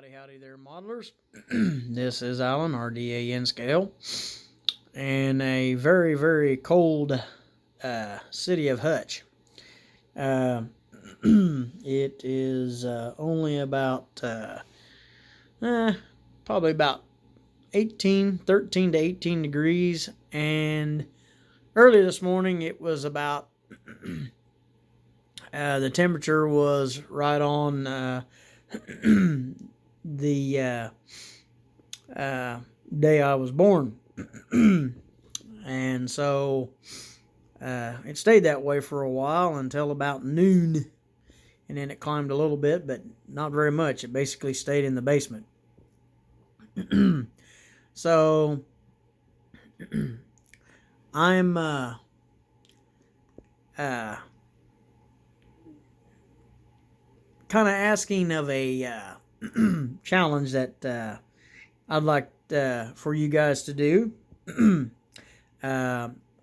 Howdy there, modelers. This is Alan, RDAN scale, in a very, very cold city of Hutch. It is only about, probably about 13 to 18 degrees, and early this morning it was about, the temperature was right on the day I was born. And so it stayed that way for a while until about noon, and then it climbed a little bit, but not very much. It basically stayed in the basement. So I'm kind of asking of a challenge that I'd like for you guys to do. I'm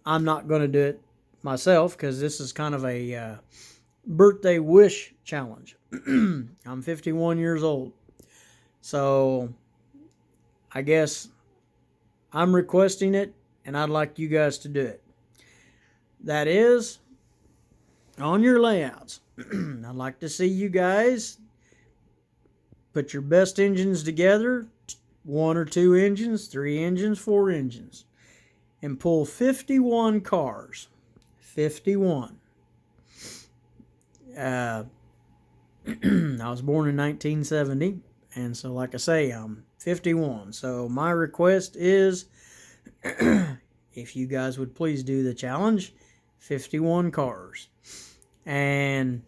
not going to do it myself because this is kind of a birthday wish challenge. I'm 51 years old, so I guess I'm requesting it, and I'd like you guys to do it. That is, on your layouts, I'd like to see you guys put your best engines together, 1 or 2 engines, 3 engines, 4 engines, and pull 51 cars. 51. I was born in 1970, and so like I say, I'm 51. So my request is, if you guys would please do the challenge, 51 cars. And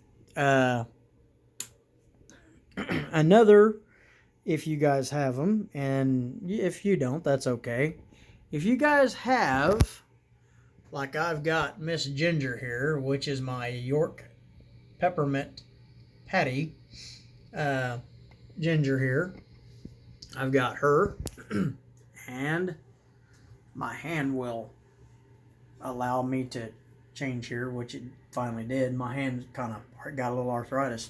another, if you guys have them, and if you don't, that's okay. If you guys have, like I've got Miss Ginger here, which is my York peppermint patty, Ginger here. I've got her, and my hand will allow me to change here, which it finally did. My hand kind of got a little arthritis.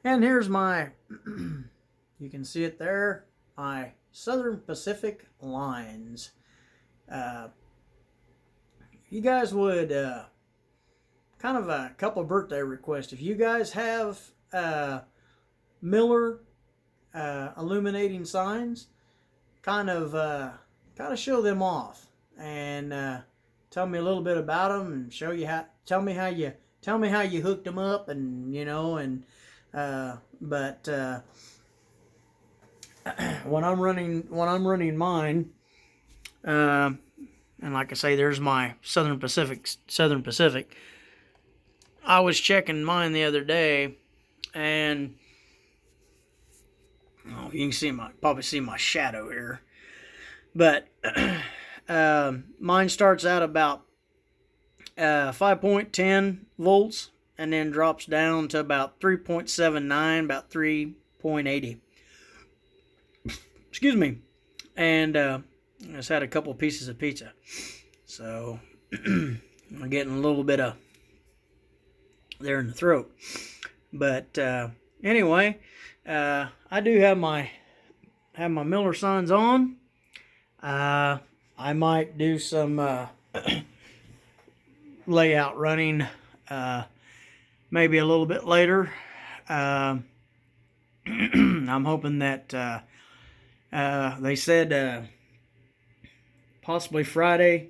And here's my, you can see it there, my Southern Pacific lines. You guys would, kind of a couple of birthday requests. If you guys have Miller illuminating signs, kind of show them off, and tell me a little bit about them, and show you how. Tell me how you hooked them up, and but when I'm running mine, and like I say, there's my Southern Pacific. I was checking mine the other day, and you can probably see my shadow here, but mine starts out about 5.10 volts, and then drops down to about 3.79, about 3.80. Excuse me. And I just had a couple of pieces of pizza, so I'm getting a little bit of there in the throat. But anyway, I do have my Miller signs on. I might do some layout running maybe a little bit later. I'm hoping that they said possibly Friday,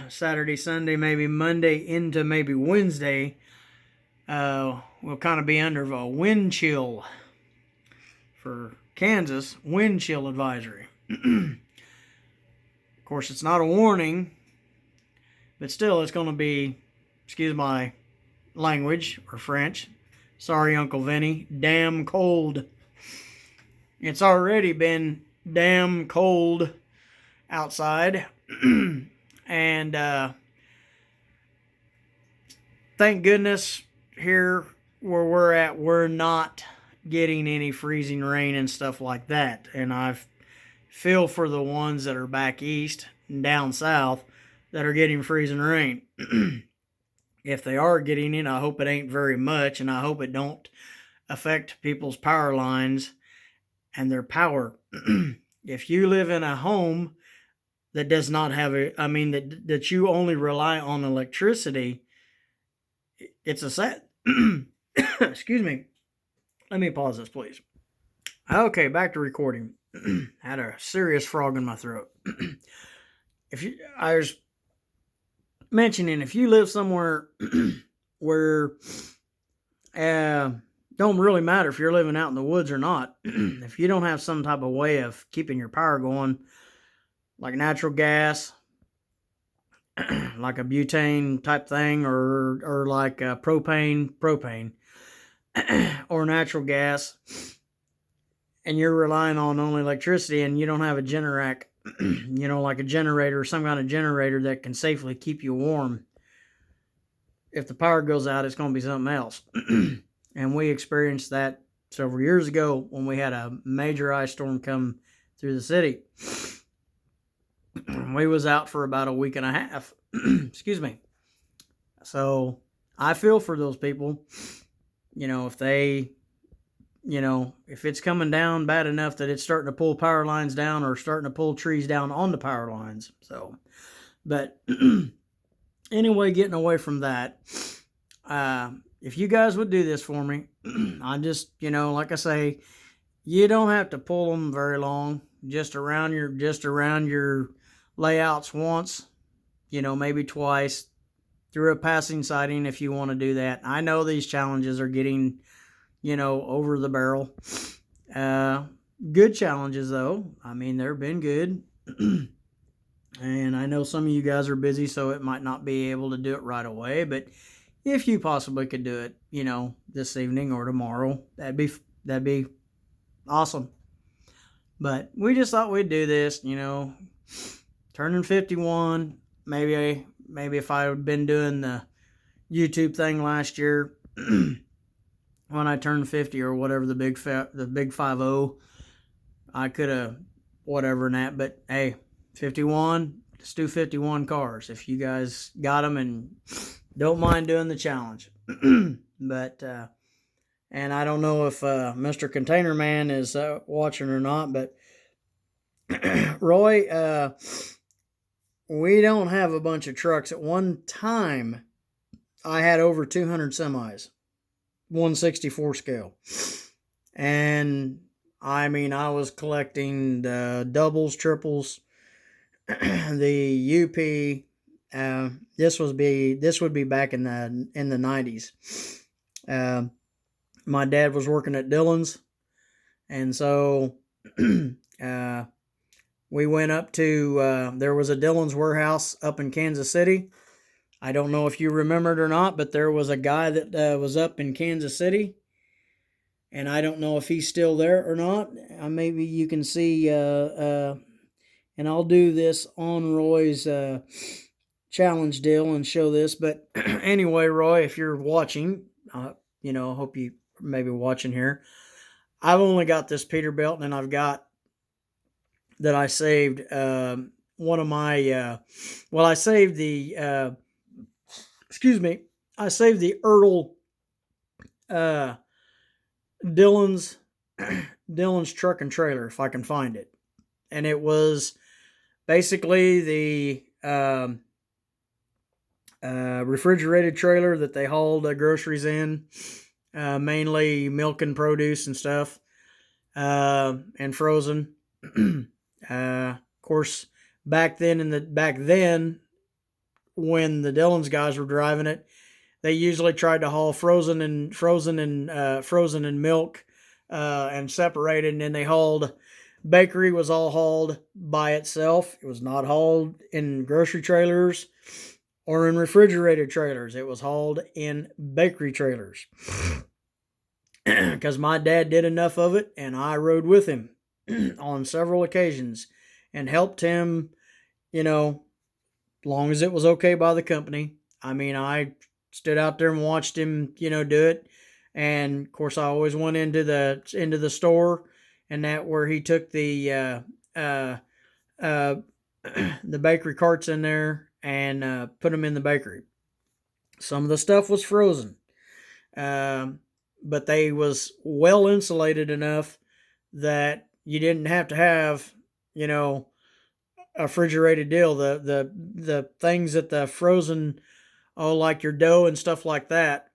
Saturday, Sunday, maybe Monday into maybe Wednesday, we'll kind of be under a wind chill for Kansas, wind chill advisory. Of course, it's not a warning, but still, it's going to be, excuse my language, or French, sorry, Uncle Vinny, damn cold. It's already been damn cold outside, and thank goodness here where we're at, we're not getting any freezing rain and stuff like that. And I feel for the ones that are back east and down south that are getting freezing rain. If they are getting it, I hope it ain't very much, and I hope it don't affect people's power lines and their power. If you live in a home that does not have that you only rely on electricity, it's a sad. Excuse me. Let me pause this, please. Okay, back to recording. Had a serious frog in my throat. I was mentioning, if you live somewhere where don't really matter if you're living out in the woods or not, if you don't have some type of way of keeping your power going, like natural gas, like a butane type thing, or like propane, or natural gas, and you're relying on only electricity, and you don't have a Generac, like a generator, some kind of generator that can safely keep you warm. If the power goes out, it's going to be something else. And we experienced that several years ago when we had a major ice storm come through the city. We was out for about a week and a half. Excuse me. So I feel for those people. If they, if it's coming down bad enough that it's starting to pull power lines down or starting to pull trees down on the power lines. So, but anyway, getting away from that, if you guys would do this for me, I just, like I say, you don't have to pull them very long, just around your layouts once, maybe twice, through a passing sighting if you want to do that. I know these challenges are getting, over the barrel. Good challenges though. They've been good. And I know some of you guys are busy, so it might not be able to do it right away, but if you possibly could do it, this evening or tomorrow, that'd be awesome. But we just thought we'd do this, turning 51. Maybe if I had been doing the YouTube thing last year, when I turned 50 or whatever, the big 50, I could have whatever in that. But hey, 51, let's do 51 cars if you guys got them and don't mind doing the challenge. But and I don't know if Mr. Container Man is watching or not, but Roy, we don't have a bunch of trucks. At one time, I had over 200 semis, 1/64 scale. And I was collecting the doubles, triples, the UP. This would be back in the 90s. My dad was working at Dillon's, and so we went up to, there was a Dillon's warehouse up in Kansas City. I don't know if you remember it or not, but there was a guy that was up in Kansas City, and I don't know if he's still there or not. Maybe you can see, and I'll do this on Roy's challenge deal and show this. But anyway, Roy, if you're watching, hope you maybe watching here. I've only got this Peterbilt, and I've got that I saved one of my, I saved the, I saved the Ertl Dillon's truck and trailer, if I can find it. And it was basically the refrigerated trailer that they hauled groceries in, mainly milk and produce and stuff, and frozen. Of course, back then, when the Dillon's guys were driving it, they usually tried to haul frozen and milk, and separated, and then they hauled. Bakery was all hauled by itself. It was not hauled in grocery trailers or in refrigerated trailers. It was hauled in bakery trailers. Because my dad did enough of it, and I rode with him on several occasions and helped him, long as it was okay by the company. I stood out there and watched him, do it. And of course, I always went into the store, and that where he took the bakery carts in there and put them in the bakery. Some of the stuff was frozen, but they was well insulated enough that you didn't have to have, you know, a refrigerated deal. The things that the frozen, oh, like your dough and stuff like that,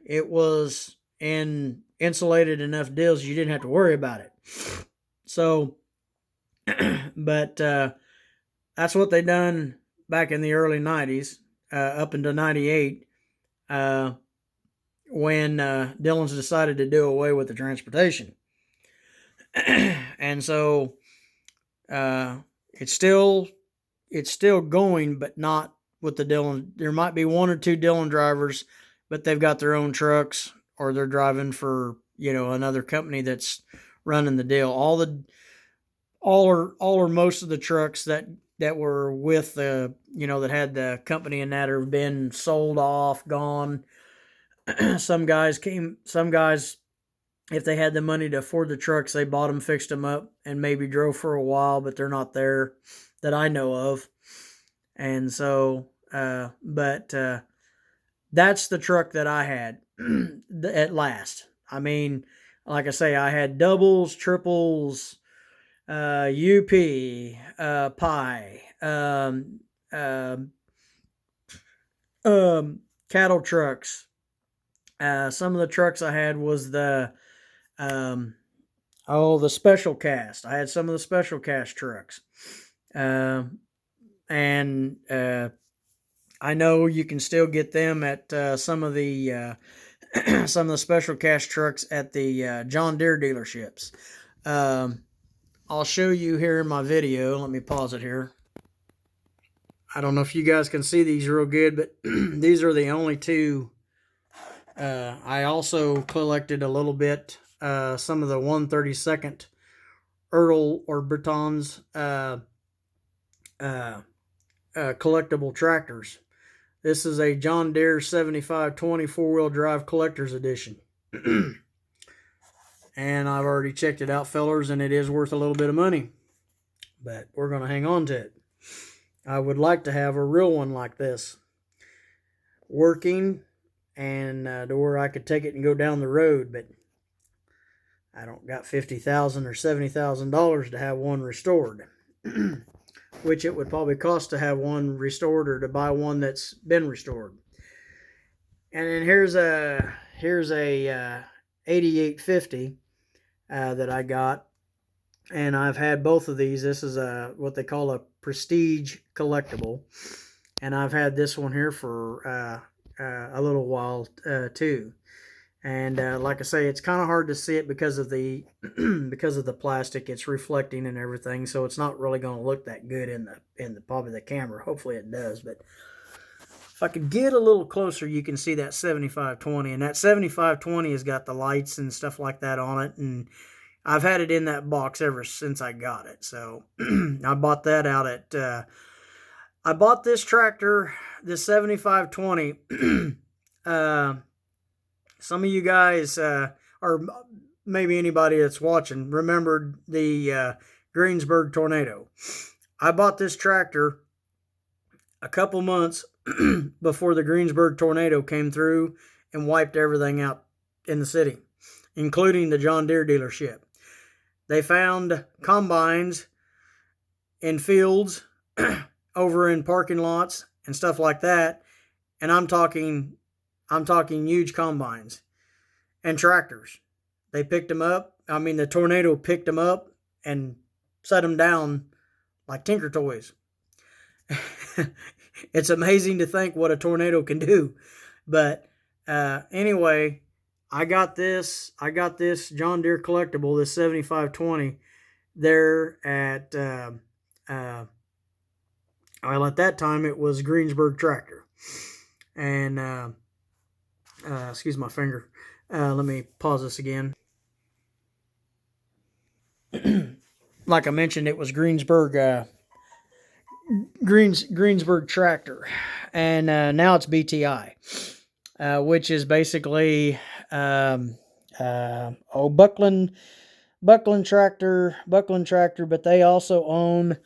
it was in insulated enough deals you didn't have to worry about it. So, but that's what they done back in the early '90s, up into '98, when Dillon's decided to do away with the transportation. And so uh, it's still going, but not with the Dillon. There might be one or two Dillon drivers, but they've got their own trucks, or they're driving for, you know, another company that's running the deal. All or most of the trucks that were with the, you know, that had the company and that have been sold off, gone. Some guys, if they had the money to afford the trucks, they bought them, fixed them up, and maybe drove for a while, but they're not there that I know of. And so, but that's the truck that I had at last. I mean, like I say, I had doubles, triples, UP, Pi, cattle trucks. Some of the trucks I had was the the special cast. I had some of the special cast trucks. And I know you can still get them at some of the some of the special cast trucks at the John Deere dealerships. I'll show you here in my video. Let me pause it here. I don't know if you guys can see these real good, but these are the only two. I also collected a little bit some of the 132nd Earl or Breton's collectible tractors. This is a John Deere 7520 four-wheel drive collector's edition. And I've already checked it out, fellers, and it is worth a little bit of money. But we're going to hang on to it. I would like to have a real one like this working, and to where I could take it and go down the road, but I don't got $50,000 or $70,000 to have one restored, which it would probably cost to have one restored or to buy one that's been restored. And then here's a 8850 that I got, and I've had both of these. This is what they call a prestige collectible, and I've had this one here for a little while too. And like I say, it's kind of hard to see it because of the because of the plastic. It's reflecting and everything, so it's not really going to look that good in the probably the camera. Hopefully it does, but if I could get a little closer, you can see that 7520, and that 7520 has got the lights and stuff like that on it, and I've had it in that box ever since I got it. So I bought that out at I bought this tractor, this 7520. Some of you guys, or maybe anybody that's watching, remembered the Greensburg tornado. I bought this tractor a couple months before the Greensburg tornado came through and wiped everything out in the city, including the John Deere dealership. They found combines in fields over in parking lots and stuff like that, and I'm talking huge combines and tractors. They picked them up. I mean, the tornado picked them up and set them down like Tinker Toys. It's amazing to think what a tornado can do. But anyway, I got this John Deere collectible, this 7520, there at well, at that time it was Greensburg Tractor. And excuse my finger. Let me pause this again. Like I mentioned, it was Greensburg Tractor, and now it's BTI, which is basically Buckland Tractor, but they also own.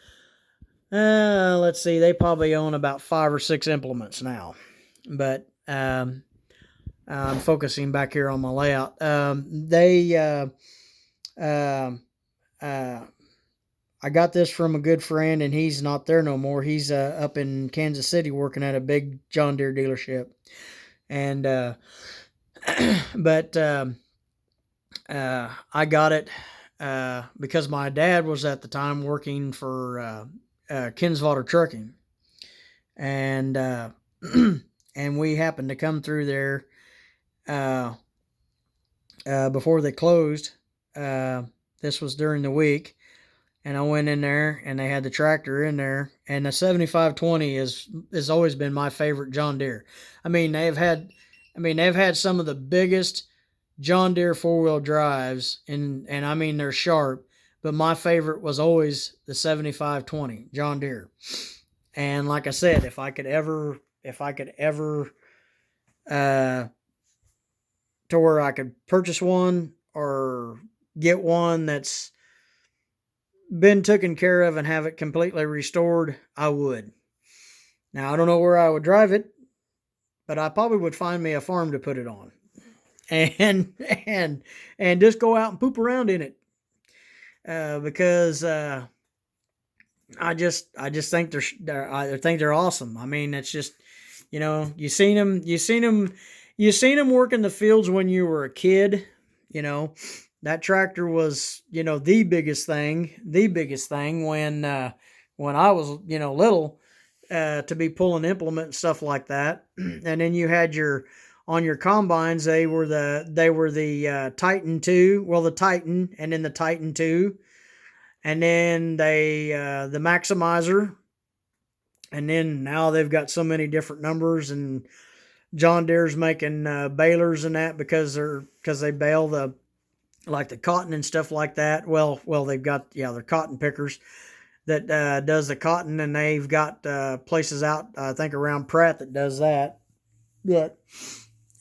Let's see, they probably own about 5 or 6 implements now, but I'm focusing back here on my layout. I got this from a good friend, and he's not there no more. He's up in Kansas City working at a big John Deere dealership. And but I got it because my dad was at the time working for Kinswater Trucking, and and we happened to come through there before they closed. This was during the week, and I went in there, and they had the tractor in there, and the 7520 has always been my favorite John Deere. I mean, they've had some of the biggest John Deere four-wheel drives, and I mean they're sharp, but my favorite was always the 7520 John Deere. And like I said, if I could ever to where I could purchase one or get one that's been taken care of and have it completely restored, I would. Now, I don't know where I would drive it, but I probably would find me a farm to put it on, and just go out and poop around in it, because I just think I think they're awesome. I mean, it's just, you seen them work in the fields when you were a kid. That tractor was, the biggest thing when I was, little, to be pulling implement and stuff like that. And then you had on your combines, they were the Titan 2, well, the Titan, and then the Titan 2, and then the Maximizer, and then now they've got so many different numbers, and John Deere's making balers and that because they bale the cotton and stuff like that. Well, they've got, they're cotton pickers that does the cotton, and they've got places out, I think, around Pratt that does that. But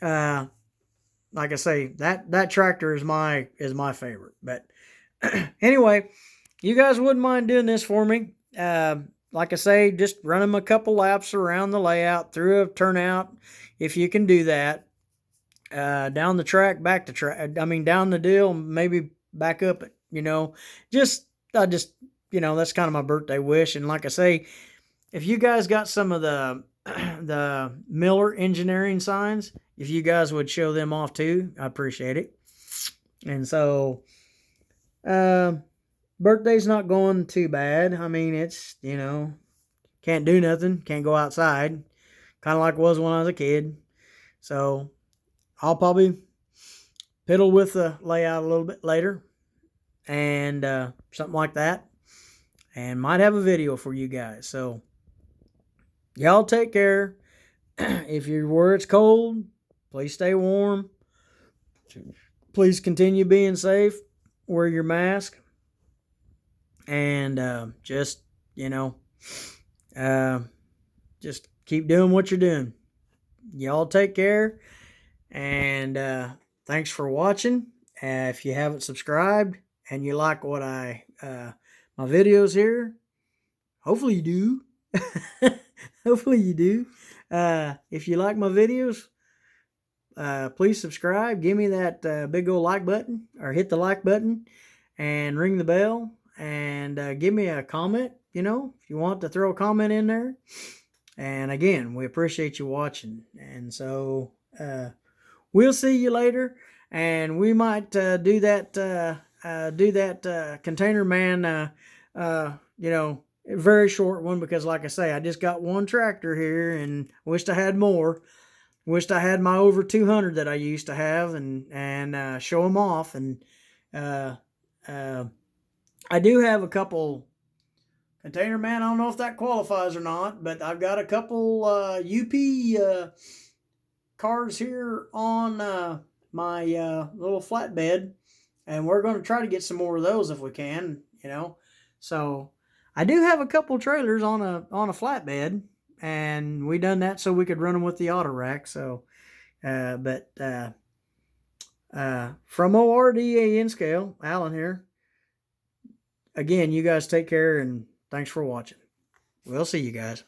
like I say, that tractor is my favorite. But anyway, you guys wouldn't mind doing this for me. Like I say, just run them a couple laps around the layout, through a turnout, if you can do that. Down the track, back to track. I mean, down the deal, maybe back up it. That's kind of my birthday wish. And like I say, if you guys got some of the Miller engineering signs, if you guys would show them off too, I appreciate it. And so, birthday's not going too bad. I mean, it's, can't do nothing, can't go outside, kind of like it was when I was a kid. So I'll probably piddle with the layout a little bit later, and something like that, and might have a video for you guys. So y'all take care. If you're where it's cold, please stay warm. Please continue being safe. Wear your mask, and just keep doing what you're doing. Y'all take care. And thanks for watching. If you haven't subscribed and you like what my videos here, hopefully you do. Hopefully you do. If you like my videos, please subscribe. Give me that big old like button, or hit the like button, and ring the bell, and give me a comment. If you want to throw a comment in there. And again, we appreciate you watching. And so we'll see you later, and we might do that container man, very short one, because like I say, I just got one tractor here, and wished I had more. Wished I had my over 200 that I used to have, and show them off. And I do have a couple container man. I don't know if that qualifies or not, but I've got a couple UP cars here on my little flatbed, and we're going to try to get some more of those if we can. So I do have a couple trailers on a flatbed, and we done that so we could run them with the auto rack. So but from ORDA in scale, Alan here. Again, you guys take care, and thanks for watching. We'll see you guys.